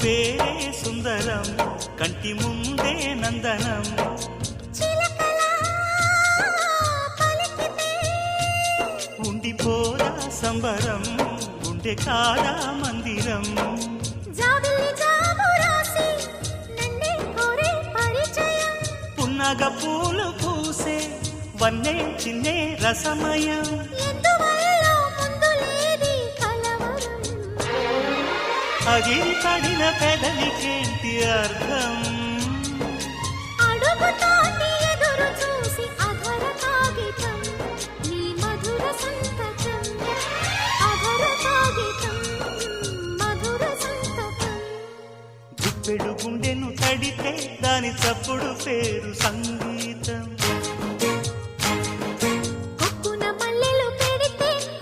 పేరే సుందరం కంటి ముందే నందనం ఉండిపోరా సంబరం ఉండే కాదా మందిరం పున్నగ పూలు పూసే వన్నే చిన్నే రసమయం అగిరి పడిన పెదవికేంటి అర్థం అడుగుతాని